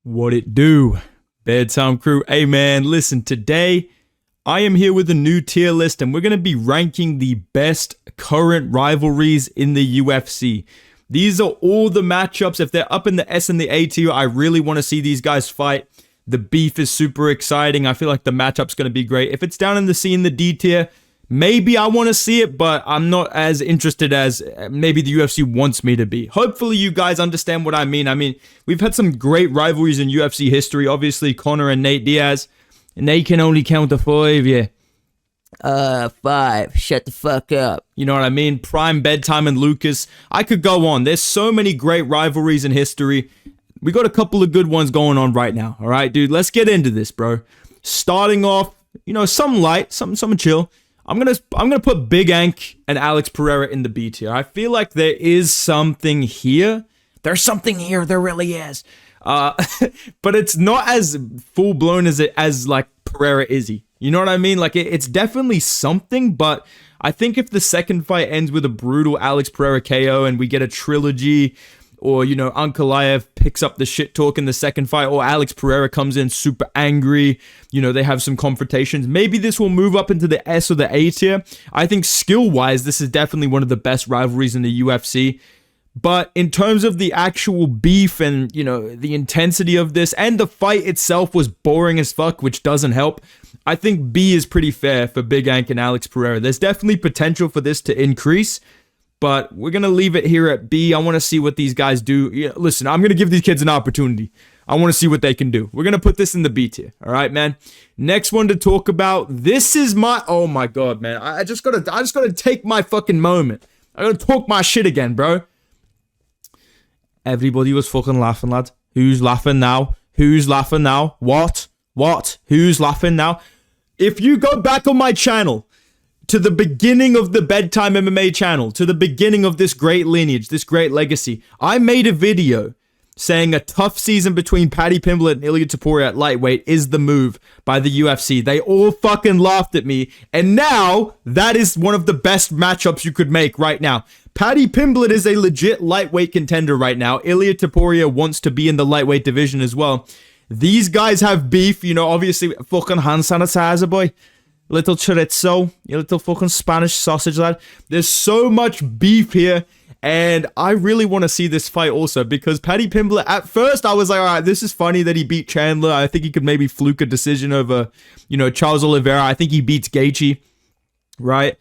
What it do? Bedtime crew. Hey man, listen, today I am here with a new tier list and we're going to be ranking the best current rivalries in the UFC. These are all the matchups. If they're up in the S and the A tier, I really want to see these guys fight. The beef is super exciting. I feel like the matchup's going to be great. If it's down in the C and the D tier, maybe I want to see it, but I'm not as interested as maybe the UFC wants me to be. Hopefully you guys understand what I mean. We've had some great rivalries in UFC history. Obviously, Conor and Nate Diaz. And they can only count to 5, yeah. 5. Shut the fuck up. You know what I mean? Prime, Bedtime, and Lucas. I could go on. There's so many great rivalries in history. We got a couple of good ones going on right now. All right, dude, let's get into this, bro. Starting off, some light, some chill. I'm gonna put Big Ank and Alex Pereira in the B tier. I feel like there is something here. There's something here. There really is. But it's not as full blown as like Pereira Izzy. You know what I mean? Like it's definitely something, but I think if the second fight ends with a brutal Alex Pereira KO and we get a trilogy, or Ankalaev picks up the shit talk in the second fight, or Alex Pereira comes in super angry, they have some confrontations, maybe this will move up into the S or the A tier. I think skill-wise, this is definitely one of the best rivalries in the UFC. But in terms of the actual beef and, the intensity of this, and the fight itself was boring as fuck, which doesn't help, I think B is pretty fair for Big Ank and Alex Pereira. There's definitely potential for this to increase, but we're going to leave it here at B. I want to see what these guys do. Listen, I'm going to give these kids an opportunity. I want to see what they can do. We're going to put this in the B tier. All right, man. Next one to talk about. This is oh my God, man. I just got to take my fucking moment. I got to talk my shit again, bro. Everybody was fucking laughing, lad. Who's laughing now? Who's laughing now? What? Who's laughing now? If you go back on my channel, to the beginning of the Bedtime MMA channel, to the beginning of this great lineage, this great legacy, I made a video saying a tough season between Paddy Pimblett and Ilia Topuria at lightweight is the move by the UFC. They all fucking laughed at me, and now that is one of the best matchups you could make right now. Paddy Pimblett is a legit lightweight contender right now. Ilia Topuria wants to be in the lightweight division as well. These guys have beef, obviously, fucking hand sanitizer, boy. Little chorizo, you little fucking Spanish sausage, lad. There's so much beef here, and I really want to see this fight also, because Paddy Pimblett, at first I was like, all right, this is funny that he beat Chandler. I think he could maybe fluke a decision over, Charles Oliveira. I think he beats Gaethje, right?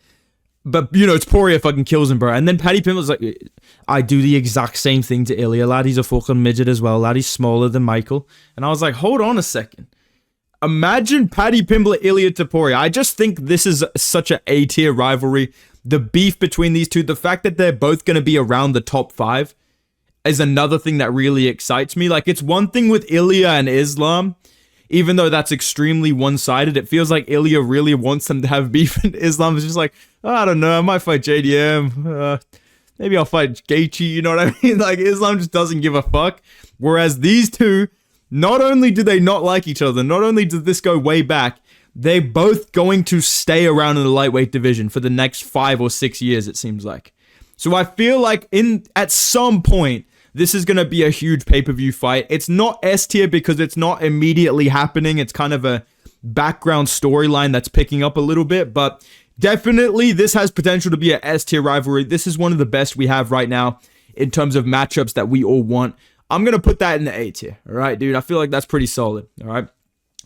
But, Topuria fucking kills him, bro. And then Paddy Pimblett's like, I do the exact same thing to Ilia, lad. He's a fucking midget as well, lad. He's smaller than Michael. And I was like, hold on a second. Imagine Paddy Pimblett, Ilia Topuria. I just think this is such an A-tier rivalry. The beef between these two, the fact that they're both going to be around the top 5 is another thing that really excites me. Like, it's one thing with Ilia and Islam, even though that's extremely one-sided. It feels like Ilia really wants them to have beef, and Islam is just like, oh, I don't know, I might fight JDM. Maybe I'll fight Gaethje, you know what I mean? Like, Islam just doesn't give a fuck. Whereas these two, not only do they not like each other, not only did this go way back, they're both going to stay around in the lightweight division for the next 5 or 6 years, it seems like. So I feel like at some point, this is going to be a huge pay-per-view fight. It's not S tier because it's not immediately happening. It's kind of a background storyline that's picking up a little bit, but definitely this has potential to be an S tier rivalry. This is one of the best we have right now in terms of matchups that we all want. I'm going to put that in the A tier. All right, dude. I feel like that's pretty solid. All right.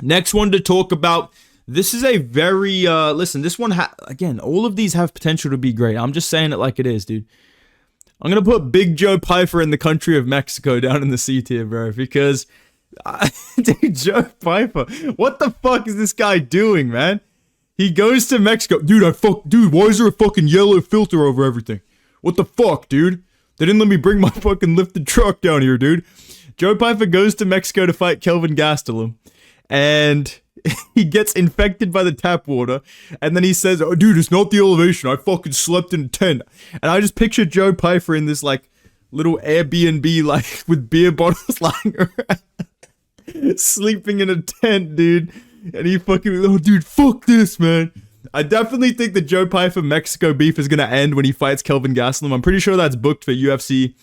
Next one to talk about. This is a very, listen, this one, again, all of these have potential to be great. I'm just saying it like it is, dude. I'm going to put Big Joe Pyfer in the country of Mexico down in the C tier, bro, because, dude, Joe Pyfer, what the fuck is this guy doing, man? He goes to Mexico. Dude, why is there a fucking yellow filter over everything? What the fuck, dude? They didn't let me bring my fucking lifted truck down here, dude. Joe Pyfer goes to Mexico to fight Kelvin Gastelum, and he gets infected by the tap water, and then he says, oh, dude, it's not the elevation. I fucking slept in a tent. And I just picture Joe Pyfer in this, like, little Airbnb, like, with beer bottles lying around, sleeping in a tent, dude. And he fucking, oh, dude, fuck this, man. I definitely think the Joe Pyfer Mexico beef is going to end when he fights Kelvin Gastelum. I'm pretty sure that's booked for UFC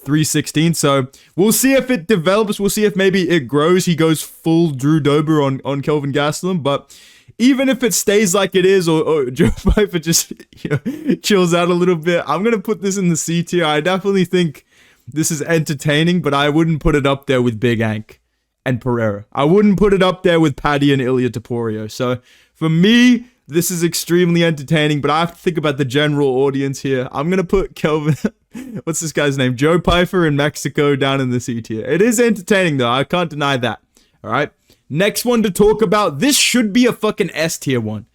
316. So we'll see if it develops. We'll see if maybe it grows. He goes full Drew Dober on Kelvin Gastelum. But even if it stays like it is, or Joe Pyfer just chills out a little bit, I'm going to put this in the C tier. I definitely think this is entertaining, but I wouldn't put it up there with Big Ank and Pereira. I wouldn't put it up there with Paddy and Ilya Topuria. So for me, this is extremely entertaining, but I have to think about the general audience here. I'm going to put Kelvin, what's this guy's name? Joe Pyfer in Mexico down in the C tier. It is entertaining though. I can't deny that. All right. Next one to talk about. This should be a fucking S tier one.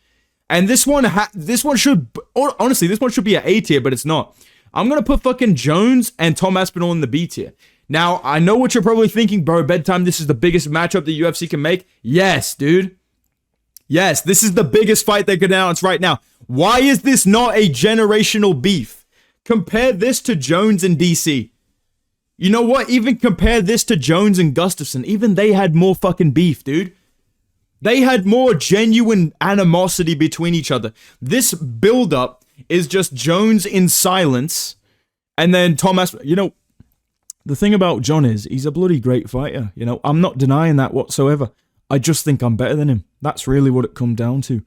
And this one should, honestly, this one should be an A tier, but it's not. I'm going to put fucking Jones and Tom Aspinall in the B tier. Now, I know what you're probably thinking, bro. Bedtime, this is the biggest matchup the UFC can make. Yes, dude. Yes, this is the biggest fight they could announce right now. Why is this not a generational beef? Compare this to Jones and DC. You know what? Even compare this to Jones and Gustafsson. Even they had more fucking beef, dude. They had more genuine animosity between each other. This build-up is just Jones in silence. And then Tom Aspinall. You know, the thing about John is he's a bloody great fighter. You know, I'm not denying that whatsoever. I just think I'm better than him. That's really what it comes down to.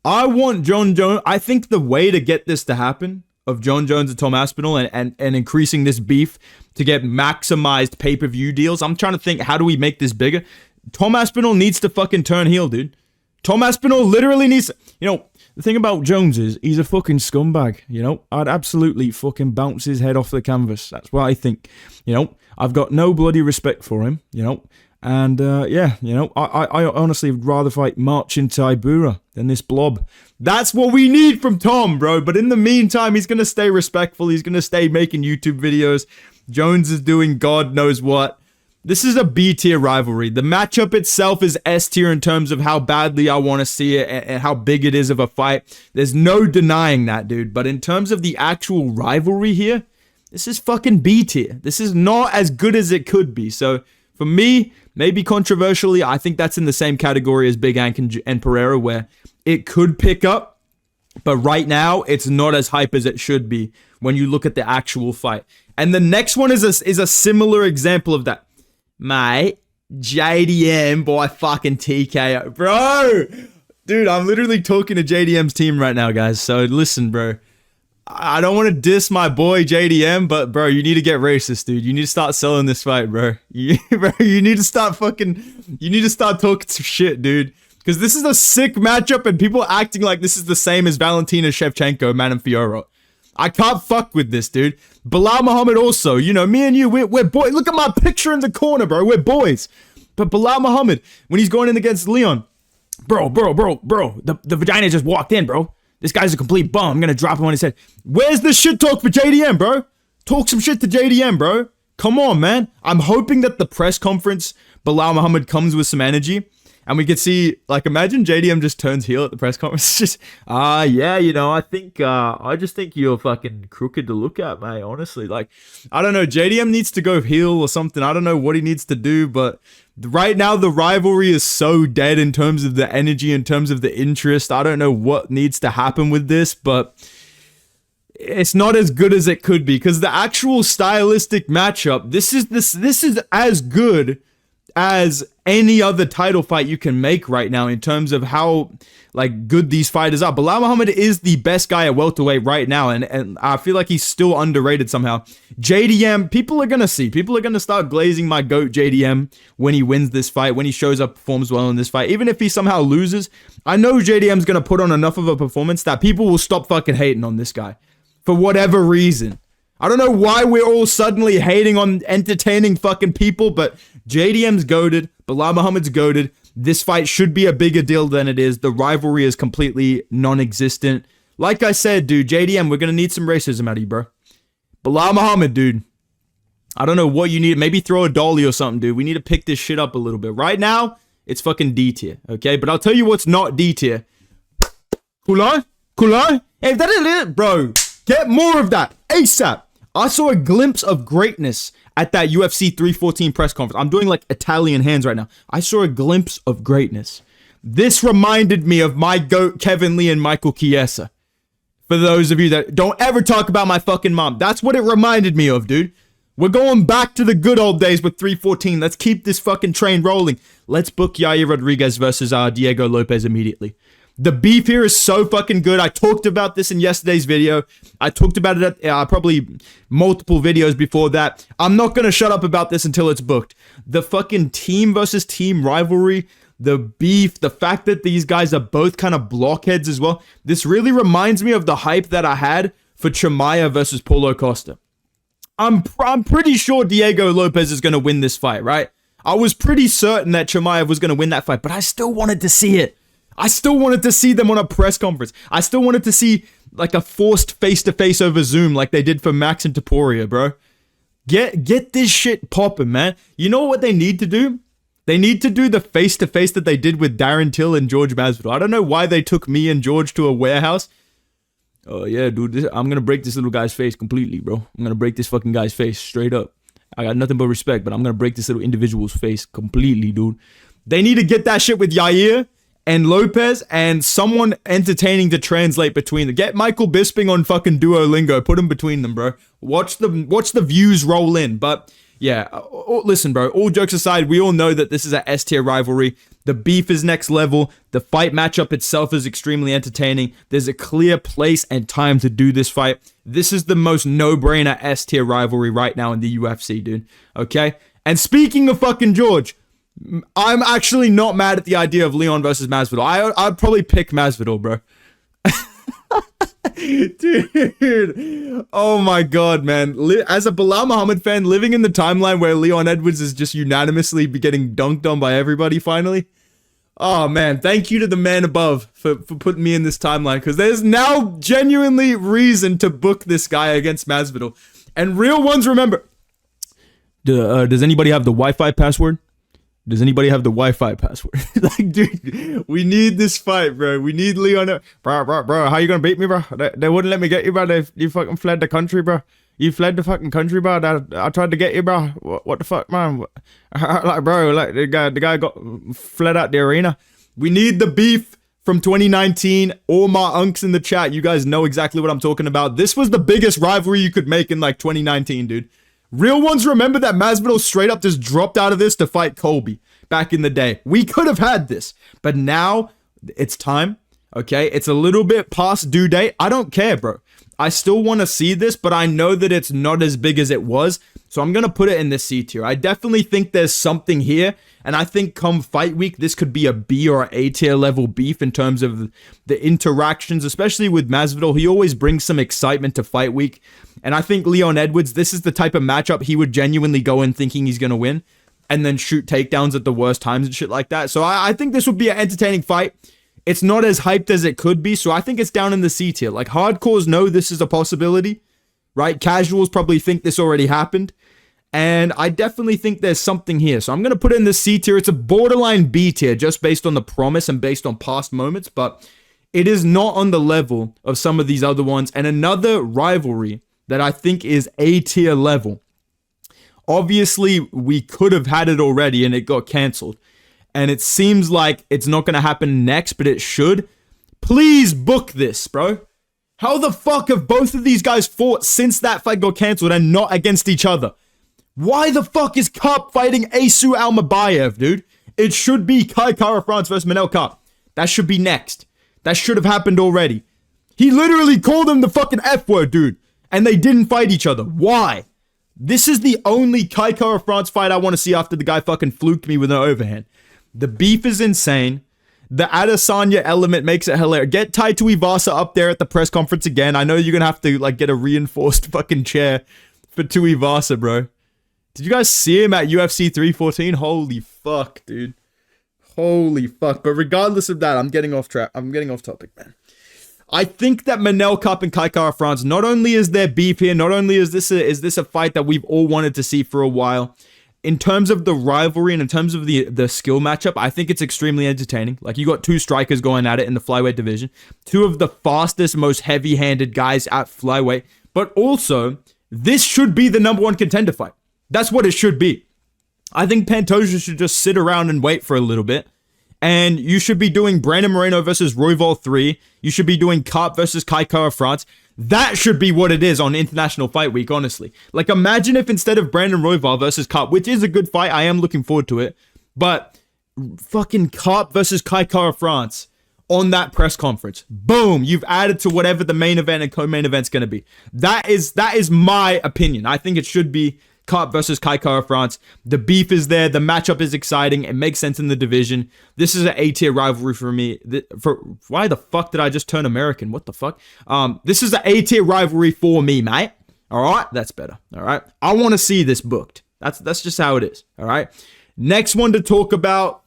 I want John Jones. I think the way to get this to happen, of John Jones and Tom Aspinall and increasing this beef to get maximized pay-per-view deals, I'm trying to think, how do we make this bigger? Tom Aspinall needs to fucking turn heel, dude. Tom Aspinall literally needs to, you know, the thing about Jones is he's a fucking scumbag, you know? I'd absolutely fucking bounce his head off the canvas. That's what I think. You know, I've got no bloody respect for him, you know? And, yeah, you know, I honestly would rather fight Marcin Tybura than this blob. That's what we need from Tom, bro. But in the meantime, he's going to stay respectful. He's going to stay making YouTube videos. Jones is doing God knows what. This is a B tier rivalry. The matchup itself is S tier in terms of how badly I want to see it and how big it is of a fight. There's no denying that, dude. But in terms of the actual rivalry here, this is fucking B tier. This is not as good as it could be. So for me, maybe controversially, I think that's in the same category as Big Ank and Pereira, where it could pick up, but right now it's not as hype as it should be when you look at the actual fight. And the next one is a similar example of that. Mate, JDM, boy, fucking TKO. Bro! Dude, I'm literally talking to JDM's team right now, guys. So listen, bro. I don't want to diss my boy JDM, but bro, you need to get racist, dude. You need to start selling this fight, bro. You need to start talking some shit, dude. Because this is a sick matchup and people acting like this is the same as Valentina Shevchenko, Manon Fiorot. I can't fuck with this, dude. Bilal Muhammad also, you know, me and you, we're boys. Look at my picture in the corner, bro. We're boys. But Bilal Muhammad, when he's going in against Leon, bro, the vagina just walked in, bro. This guy's a complete bum. I'm going to drop him on his head. Where's the shit talk for JDM, bro? Talk some shit to JDM, bro. Come on, man. I'm hoping that the press conference, Bilal Muhammad comes with some energy. And we could see, like, imagine JDM just turns heel at the press conference. Just, yeah, you know, I just think you're fucking crooked to look at, mate, honestly. Like, I don't know, JDM needs to go heel or something. I don't know what he needs to do, but right now the rivalry is so dead in terms of the energy, in terms of the interest. I don't know what needs to happen with this, but it's not as good as it could be, because the actual stylistic matchup, this is as good as any other title fight you can make right now in terms of how, like, good these fighters are. Bilal Muhammad is the best guy at welterweight right now, and I feel like he's still underrated somehow. JDM, people are going to start glazing my GOAT JDM when he wins this fight, when he shows up, performs well in this fight. Even if he somehow loses, I know JDM's going to put on enough of a performance that people will stop fucking hating on this guy for whatever reason. I don't know why we're all suddenly hating on entertaining fucking people, but JDM's goated. Bilal Muhammad's goated. This fight should be a bigger deal than it is. The rivalry is completely non-existent. Like I said, dude, JDM, we're going to need some racism out of you, bro. Bilal Muhammad, dude. I don't know what you need. Maybe throw a dolly or something, dude. We need to pick this shit up a little bit. Right now, it's fucking D tier, okay? But I'll tell you what's not D tier. Kulai? Hey, that is it, bro. Get more of that ASAP. I saw a glimpse of greatness at that UFC 314 press conference. I'm doing like Italian hands right now. I saw a glimpse of greatness. This reminded me of my GOAT Kevin Lee and Michael Chiesa. For those of you that don't ever talk about my fucking mom. That's what it reminded me of, dude. We're going back to the good old days with 314. Let's keep this fucking train rolling. Let's book Yair Rodriguez versus Diego Lopez immediately. The beef here is so fucking good. I talked about this in yesterday's video. I talked about it at probably multiple videos before that. I'm not going to shut up about this until it's booked. The fucking team versus team rivalry, the beef, the fact that these guys are both kind of blockheads as well. This really reminds me of the hype that I had for Chimaev versus Paulo Costa. I'm pretty sure Diego Lopez is going to win this fight, right? I was pretty certain that Chimaev was going to win that fight, but I still wanted to see it. I still wanted to see them on a press conference. I still wanted to see like a forced face-to-face over Zoom like they did for Max and Topuria, bro. Get this shit popping, man. You know what they need to do? They need to do the face-to-face that they did with Darren Till and George Masvidal. I don't know why they took me and George to a warehouse. Oh, yeah, dude. I'm going to break this little guy's face completely, bro. I'm going to break this fucking guy's face straight up. I got nothing but respect, but I'm going to break this little individual's face completely, dude. They need to get that shit with Yair and Lopez and someone entertaining to translate between them. Get Michael Bisping on fucking Duolingo. Put him between them, bro. Watch the views roll in. But yeah, listen, bro. All jokes aside, we all know that this is a S-tier rivalry. The beef is next level. The fight matchup itself is extremely entertaining. There's a clear place and time to do this fight. This is the most no-brainer S-tier rivalry right now in the UFC, dude. Okay? And speaking of fucking George, I'm actually not mad at the idea of Leon versus Masvidal. I'd probably pick Masvidal, bro. Dude. Oh my god, man. As a Bilal Muhammad fan, living in the timeline where Leon Edwards is just unanimously getting dunked on by everybody finally. Oh man, thank you to the man above for putting me in this timeline, because there's now genuinely reason to book this guy against Masvidal. And real ones remember. Does anybody have the Wi-Fi password? Does anybody have the Wi-Fi password? Like, dude, we need this fight, bro. We need Leon. Bro, how you gonna beat me, bro? They wouldn't let me get you, bro. You fucking fled the country, bro. You fled the fucking country, bro. I tried to get you, bro. What the fuck, man? Like, bro, like the guy got fled out the arena. We need the beef from 2019. All my unks in the chat, you guys know exactly what I'm talking about. This was the biggest rivalry you could make in like 2019, dude. Real ones remember that Masvidal straight up just dropped out of this to fight Colby back in the day. We could have had this, but now it's time, okay? It's a little bit past due date. I don't care, bro. I still want to see this, but I know that it's not as big as it was, so I'm going to put it in the C tier. I definitely think there's something here, and I think come fight week, this could be a B or A tier level beef in terms of the interactions, especially with Masvidal. He always brings some excitement to fight week. And I think Leon Edwards, this is the type of matchup he would genuinely go in thinking he's going to win and then shoot takedowns at the worst times and shit like that. So I think this would be an entertaining fight. It's not as hyped as it could be, so I think it's down in the C tier. Like, hardcores know this is a possibility, right? Casuals probably think this already happened. And I definitely think there's something here. So I'm going to put it in the C tier. It's a borderline B tier just based on the promise and based on past moments, but it is not on the level of some of these other ones. And another rivalry that I think is A tier level. Obviously, we could have had it already and it got canceled. And it seems like it's not going to happen next, but it should. Please book this, bro. How the fuck have both of these guys fought since that fight got canceled and not against each other? Why the fuck is Kape fighting Asu Almabayev, dude? It should be Kai Kara France versus Manel Kape. That should be next. That should have happened already. He literally called him the fucking F word, dude. And they didn't fight each other. Why? This is the only Kai Kara France fight I want to see after the guy fucking fluked me with an overhand. The beef is insane. The Adesanya element makes it hilarious. Get Tai Tuivasa up there at the press conference again. I know you're going to have to like get a reinforced fucking chair for Tuivasa, bro. Did you guys see him at UFC 314? Holy fuck, dude. Holy fuck. But regardless of that, I'm getting off track. I'm getting off topic, man. I think that Manel Kape and Kai Kara France, not only is there beef here, not only is this a fight that we've all wanted to see for a while, in terms of the rivalry and in terms of the skill matchup, I think it's extremely entertaining. Like, you got two strikers going at it in the flyweight division, two of the fastest, most heavy-handed guys at flyweight, but also, this should be the number one contender fight. That's what it should be. I think Pantoja should just sit around and wait for a little bit. And you should be doing Brandon Moreno versus Royval 3. You should be doing Kape versus Kai Kara France. That should be what it is on International Fight Week, honestly. Like, imagine if instead of Brandon Royval versus Kape, which is a good fight, I am looking forward to it, but fucking Kape versus Kai France on that press conference. Boom, you've added to whatever the main event and co-main event's going to be. That is my opinion. I think it should be Kape versus Kai France. The beef is there. The matchup is exciting. It makes sense in the division. This is an A-tier rivalry for me. Why the fuck did I just turn American? What the fuck? This is an A-tier rivalry for me, mate. All right? That's better. All right? I want to see this booked. That's just how it is. All right? Next one to talk about.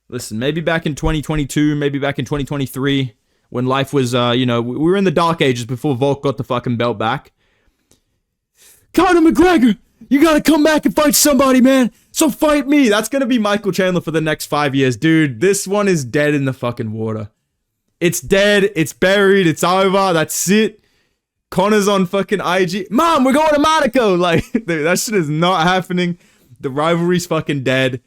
Listen, maybe back in 2022, maybe back in 2023, when life was, we were in the dark ages before Volk got the fucking belt back. Conor McGregor! You gotta come back and fight somebody, man. So fight me. That's gonna be Michael Chandler for the next 5 years. Dude, this one is dead in the fucking water. It's dead. It's buried. It's over. That's it. Conor's on fucking IG. Mom, we're going to Monaco. Like, dude, that shit is not happening. The rivalry's fucking dead.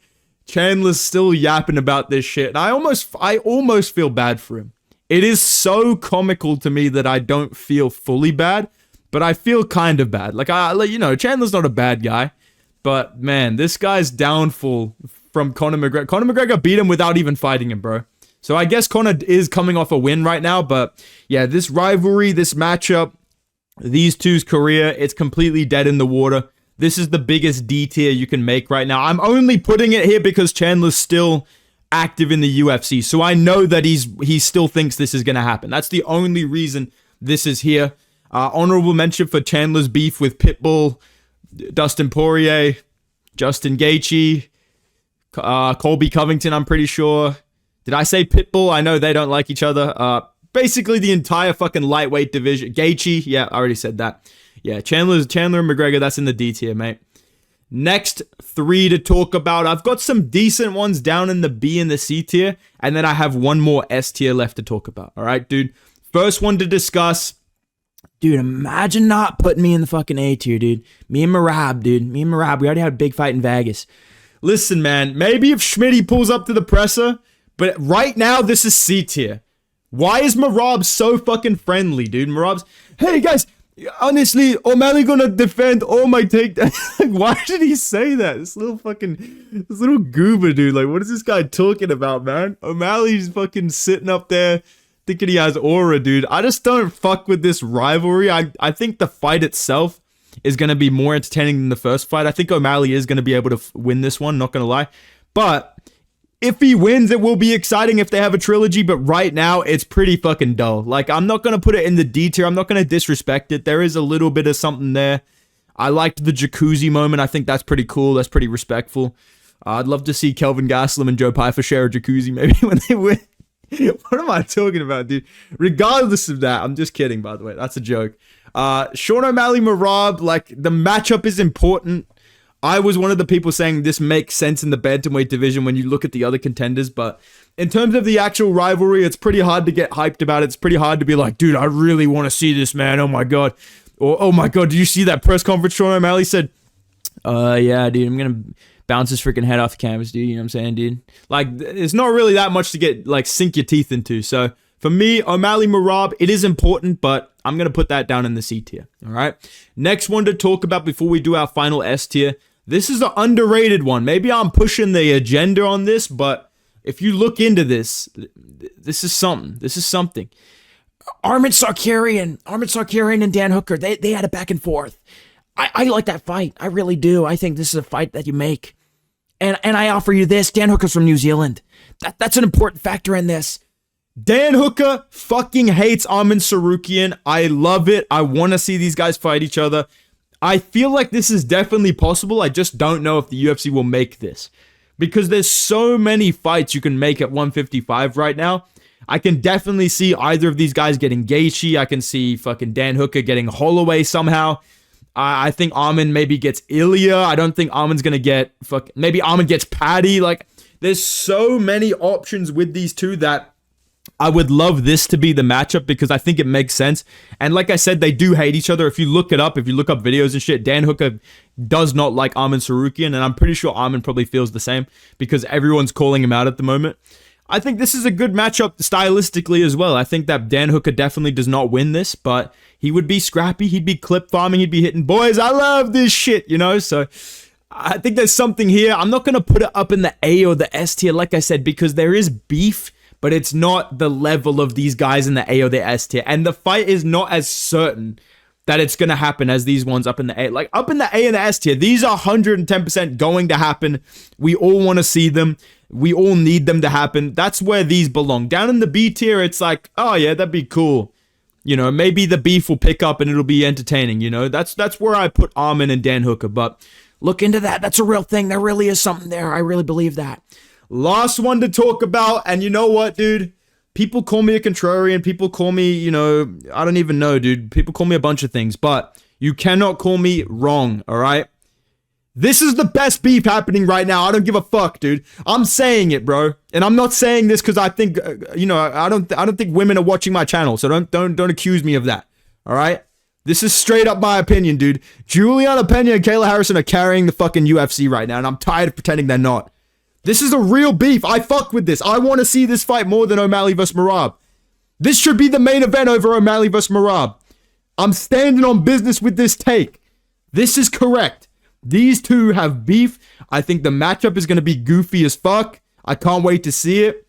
Chandler's still yapping about this shit. And I almost feel bad for him. It is so comical to me that I don't feel fully bad. But I feel kind of bad. Like, Chandler's not a bad guy. But, man, this guy's downfall from Conor McGregor. Conor McGregor beat him without even fighting him, bro. So I guess Conor is coming off a win right now. But, yeah, this rivalry, this matchup, these two's career, it's completely dead in the water. This is the biggest D tier you can make right now. I'm only putting it here because Chandler's still active in the UFC. So I know that he still thinks this is going to happen. That's the only reason this is here. Honorable mention for Chandler's beef with Pitbull, Dustin Poirier, Justin Gaethje, Colby Covington, I'm pretty sure. Did I say Pitbull? I know they don't like each other. Basically the entire fucking lightweight division. Gaethje, yeah, I already said that. Yeah, Chandler and McGregor, that's in the D tier, mate. Next 3 to talk about. I've got some decent ones down in the B and the C tier, and then I have one more S tier left to talk about. All right, dude. First one to discuss. Dude, imagine not putting me in the fucking A tier, dude. Me and Merab, dude. We already had a big fight in Vegas. Listen, man, maybe if Schmitty pulls up to the presser, but right now, this is C tier. Why is Merab so fucking friendly, dude? Merab's, hey, guys, honestly, O'Malley gonna defend all my takedowns. Like, why did he say that? This little goober, dude. Like, what is this guy talking about, man? O'Malley's fucking sitting up there thinking he has aura, dude. I just don't fuck with this rivalry. I think the fight itself is going to be more entertaining than the first fight. I think O'Malley is going to be able to win this one, not going to lie. But if he wins, it will be exciting if they have a trilogy. But right now, it's pretty fucking dull. Like, I'm not going to put it in the D tier. I'm not going to disrespect it. There is a little bit of something there. I liked the jacuzzi moment. I think that's pretty cool. That's pretty respectful. I'd love to see Kelvin Gastelum and Joe Pyfer share a jacuzzi maybe when they win. What am I talking about, dude? Regardless of that, I'm just kidding, by the way. That's a joke. Sean O'Malley, Merab, like, the matchup is important. I was one of the people saying this makes sense in the bantamweight division when you look at the other contenders, but in terms of the actual rivalry, it's pretty hard to get hyped about it. It's pretty hard to be like, dude, I really want to see this, man. Oh my God. Or, oh my God, did you see that press conference Sean O'Malley said? Yeah, dude, I'm going to bounce his freaking head off the canvas, dude. You know what I'm saying, dude? Like, it's not really that much to get, like, sink your teeth into. So, for me, O'Malley, Merab, it is important, but I'm going to put that down in the C tier, all right? Next one to talk about before we do our final S tier. This is an underrated one. Maybe I'm pushing the agenda on this, but if you look into this, this is something. This is something. Armin Tsarukyan and Dan Hooker, they had a back and forth. I like that fight. I really do. I think this is a fight that you make. And I offer you this. Dan Hooker's from New Zealand. That's an important factor in this. Dan Hooker fucking hates Armin Tsarukyan. I love it. I want to see these guys fight each other. I feel like this is definitely possible. I just don't know if the UFC will make this. Because there's so many fights you can make at 155 right now. I can definitely see either of these guys getting Gaethje. I can see fucking Dan Hooker getting Holloway somehow. I think Armin maybe gets Ilya. I don't think Armin's going to get... Maybe Armin gets Paddy. Like, there's so many options with these two that I would love this to be the matchup because I think it makes sense. And like I said, they do hate each other. If you look it up, if you look up videos and shit, Dan Hooker does not like Armin Tsarukyan. And I'm pretty sure Armin probably feels the same because everyone's calling him out at the moment. I think this is a good matchup stylistically as well. I think that Dan Hooker definitely does not win this, but he would be scrappy. He'd be clip farming. He'd be hitting boys. I love this shit, you know? So I think there's something here. I'm not going to put it up in the A or the S tier, like I said, because there is beef, but it's not the level of these guys in the A or the S tier. And the fight is not as certain that it's going to happen as these ones up in the A. Like, up in the A and the S tier, these are 110% going to happen. We all want to see them. We all need them to happen. That's where these belong. Down in the B tier, it's like, oh yeah, that'd be cool. You know, maybe the beef will pick up and it'll be entertaining, you know? That's where I put Armin and Dan Hooker. But look into that. That's a real thing. There really is something there. I really believe that. Last one to talk about. And you know what, dude? People call me a contrarian. People call me, you know, I don't even know, dude. People call me a bunch of things. But you cannot call me wrong, all right? This is the best beef happening right now. I don't give a fuck, dude. I'm saying it, bro. And I'm not saying this because I think, you know, I don't think women are watching my channel. So don't accuse me of that. All right? This is straight up my opinion, dude. Juliana Pena and Kayla Harrison are carrying the fucking UFC right now. And I'm tired of pretending they're not. This is a real beef. I fuck with this. I want to see this fight more than O'Malley vs. Merab. This should be the main event over O'Malley vs. Merab. I'm standing on business with this take. This is correct. These two have beef. I think the matchup is going to be goofy as fuck. I can't wait to see it.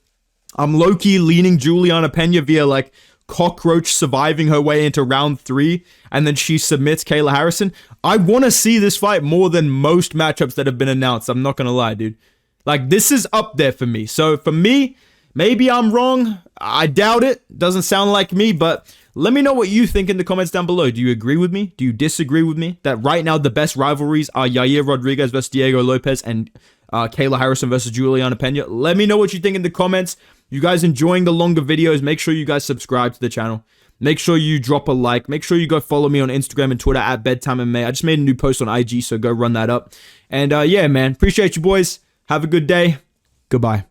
I'm low-key leaning Juliana Pena via like cockroach surviving her way into round 3 and then she submits Kayla Harrison. I want to see this fight more than most matchups that have been announced. I'm not going to lie, dude. Like, this is up there for me. So for me, maybe I'm wrong. I doubt it. Doesn't sound like me, but let me know what you think in the comments down below. Do you agree with me? Do you disagree with me? That right now the best rivalries are Yair Rodriguez versus Diego Lopez and Kayla Harrison versus Juliana Pena. Let me know what you think in the comments. You guys enjoying the longer videos? Make sure you guys subscribe to the channel. Make sure you drop a like. Make sure you go follow me on Instagram and Twitter at BedtimeMMA. I just made a new post on IG, so go run that up. And yeah, man. Appreciate you, boys. Have a good day. Goodbye.